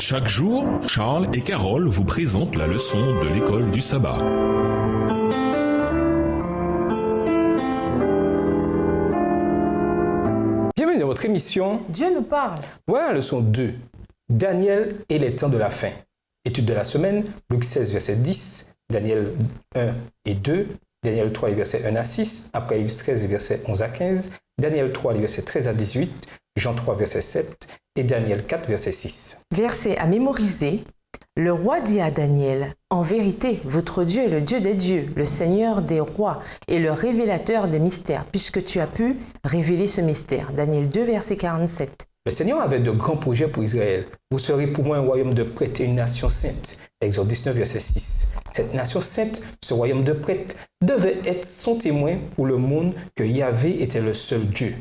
Chaque jour, Charles et Carole vous présentent la leçon de l'école du sabbat. Bienvenue dans votre émission Dieu nous parle. Voilà la leçon 2. Daniel et les temps de la fin. Étude de la semaine, Luc 16, verset 10, Daniel 1 et 2, Daniel 3, versets 1 à 6, Apocalypse 13, versets 11 à 15, Daniel 3, versets 13 à 18, Jean 3, verset 7 et Daniel 4, verset 6. Verset à mémoriser. Le roi dit à Daniel, « En vérité, votre Dieu est le Dieu des dieux, le Seigneur des rois et le révélateur des mystères, puisque tu as pu révéler ce mystère. » Daniel 2, verset 47. Le Seigneur avait de grands projets pour Israël. Vous serez pour moi un royaume de prêtres et une nation sainte. Exode 19, verset 6. Cette nation sainte, ce royaume de prêtres, devait être son témoin pour le monde que Yahvé était le seul Dieu.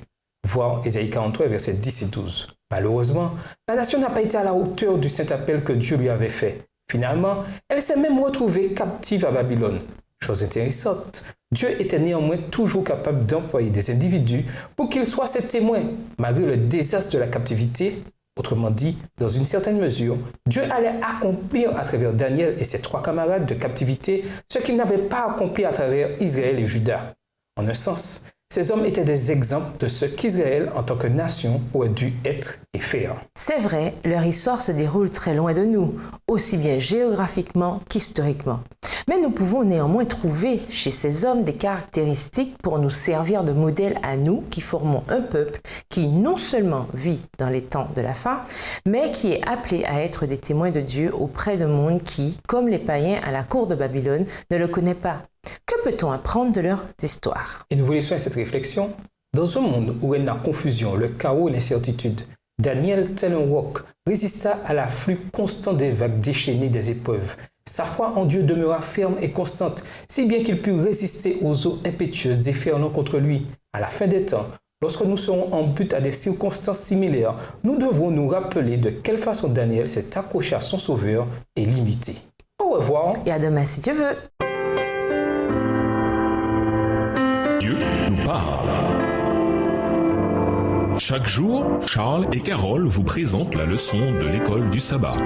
Voir Ésaïe 43, versets 10 et 12. Malheureusement, la nation n'a pas été à la hauteur du saint appel que Dieu lui avait fait. Finalement, elle s'est même retrouvée captive à Babylone. Chose intéressante, Dieu était néanmoins toujours capable d'employer des individus pour qu'ils soient ses témoins, malgré le désastre de la captivité. Autrement dit, dans une certaine mesure, Dieu allait accomplir à travers Daniel et ses 3 camarades de captivité ce qu'il n'avait pas accompli à travers Israël et Juda. En un sens, ces hommes étaient des exemples de ce qu'Israël, en tant que nation, aurait dû être et faire. C'est vrai, leur histoire se déroule très loin de nous, aussi bien géographiquement qu'historiquement. Mais nous pouvons néanmoins trouver chez ces hommes des caractéristiques pour nous servir de modèle à nous qui formons un peuple qui non seulement vit dans les temps de la fin, mais qui est appelé à être des témoins de Dieu auprès d'un monde qui, comme les païens à la cour de Babylone, ne le connaît pas. Que peut-on apprendre de leurs histoires? Et nous vous laissons à cette réflexion. Dans un monde où règne la confusion, le chaos et l'incertitude, Daniel, tel un roc, résista à l'afflux constant des vagues déchaînées des épreuves. Sa foi en Dieu demeura ferme et constante, si bien qu'il put résister aux eaux impétueuses déferlant contre lui. À la fin des temps, lorsque nous serons en but à des circonstances similaires, nous devrons nous rappeler de quelle façon Daniel s'est accroché à son Sauveur et l'imiter. Au revoir. Et à demain si Dieu veut. Dieu nous parle. Chaque jour, Charles et Carole vous présentent la leçon de l'école du sabbat.